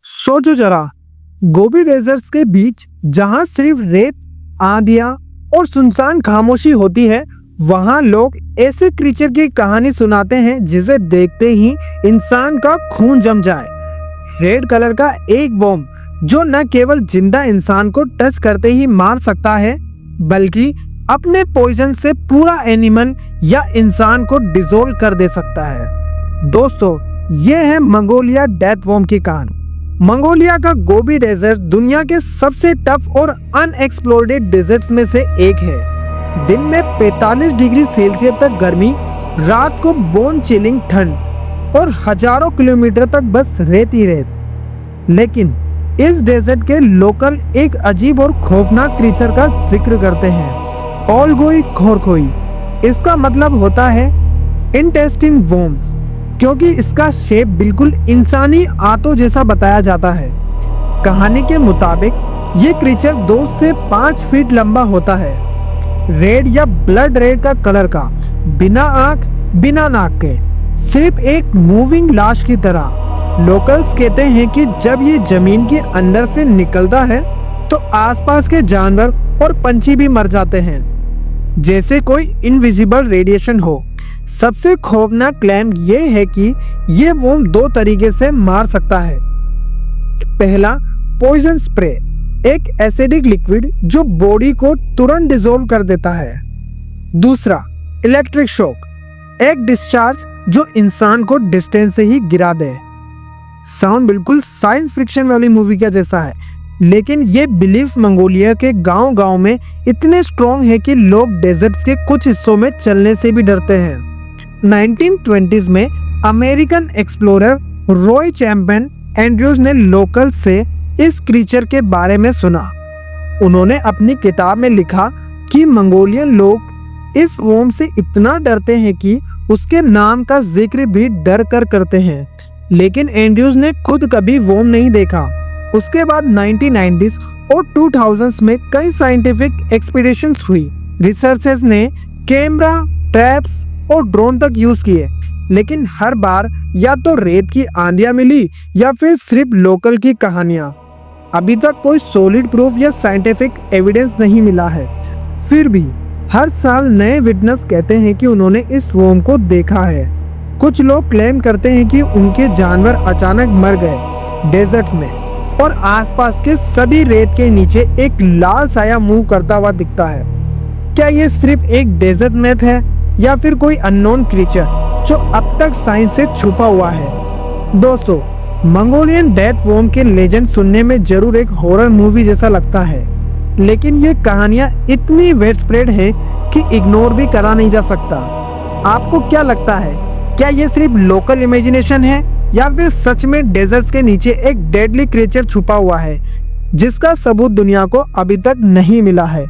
सोचो जरा, गोबी डेजर्ट्स के बीच जहां सिर्फ रेत, आंधियां और सुनसान खामोशी होती है, वहां लोग ऐसे क्रीचर की कहानी सुनाते हैं जिसे देखते ही इंसान का खून जम जाए। रेड कलर का एक वॉर्म जो न केवल जिंदा इंसान को टच करते ही मार सकता है, बल्कि अपने पॉइजन से पूरा एनिमल या इंसान को डिसॉल्व कर दे सकता है। दोस्तों, ये है मंगोलिया डेथ वॉर्म की कहानी। मंगोलिया का गोबी डेजर्ट दुनिया के सबसे टफ और अनएक्सप्लोर्ड डेजर्ट्स में से एक है। दिन में 45 डिग्री सेल्सियस तक गर्मी, रात को बोन चिलिंग ठंड और हजारों किलोमीटर तक बस रेत ही रेत। लेकिन इस डेजर्ट के लोकल एक अजीब और खौफनाक क्रीचर का जिक्र करते हैं, ओलगोई खोरकोई। इसका मतलब होता है इंटेस्टिन वॉर्म्स, क्योंकि इसका शेप बिल्कुल इंसानी आंतों जैसा बताया जाता है। कहानी के मुताबिक ये क्रीचर 2 से 5 फीट लंबा होता है, रेड या ब्लड रेड का कलर का, बिना आंख बिना नाक के, सिर्फ एक मूविंग लाश की तरह। लोकल्स कहते हैं कि जब ये जमीन के अंदर से निकलता है तो आसपास के जानवर और पंछी भी मर जाते हैं, जैसे कोई इनविजिबल रेडिएशन हो। सबसे खौफनाक क्लेम ये है कि ये वॉर्म 2 तरीके से मार सकता है। पहला, पॉइजन स्प्रे, एक एसिडिक लिक्विड जो बॉडी को तुरंत डिसॉल्व कर देता है। दूसरा, इलेक्ट्रिक शॉक, एक डिस्चार्ज जो इंसान को डिस्टेंस से ही गिरा दे। साउंड बिल्कुल साइंस फिक्शन वाली मूवी का जैसा है, लेकिन ये बिलीफ मंगोलिया के गांव-गांव में इतने स्ट्रॉन्ग है कि लोग डेजर्ट के कुछ हिस्सों में चलने से भी डरते हैं। 1920s में American explorer Roy champion Andrews ने लोकल से इस क्रीचर के बारे में सुना। उन्होंने अपनी किताब में लिखा कि मंगोलियन लोग इस वॉर्म से इतना डरते हैं कि उसके नाम का जिक्र भी डर कर करते हैं। लेकिन एंड्रयूज ने खुद कभी वॉर्म नहीं देखा। उसके बाद 1990s और 2000s में कई साइंटिफिक एक्सपीडिशंस हुई। रिसर्चर्स ने कैमरा, ट्रैप्स और ड्रोन तक यूज किए, लेकिन हर बार या तो रेत की आंधियां मिली या फिर सिर्फ लोकल की कहानियां। अभी तक कोई सॉलिड प्रूफ या साइंटिफिक एविडेंस नहीं मिला है। फिर भी हर साल नए विटनेस कहते हैं कि उन्होंने इस वॉर्म को देखा है। कुछ लोग क्लेम करते हैं कि उनके जानवर अचानक मर गए डेजर्ट में, और आसपास के सभी रेत के नीचे एक लाल साया मूव करता हुआ दिखता है। क्या ये सिर्फ एक डेजर्ट मिथ है या फिर कोई अननोन क्रीचर जो अब तक साइंस से छुपा हुआ है? दोस्तों, मंगोलियन डेथ वॉर्म के लेजेंड सुनने में जरूर एक हॉरर मूवी जैसा लगता है, लेकिन ये कहानियां इतनी वेड स्प्रेड है कि इग्नोर भी करा नहीं जा सकता। आपको क्या लगता है, क्या ये सिर्फ लोकल इमेजिनेशन है या फिर सच में डेजर्ट्स के नीचे एक डेडली क्रीचर छुपा हुआ है जिसका सबूत दुनिया को अभी तक नहीं मिला है?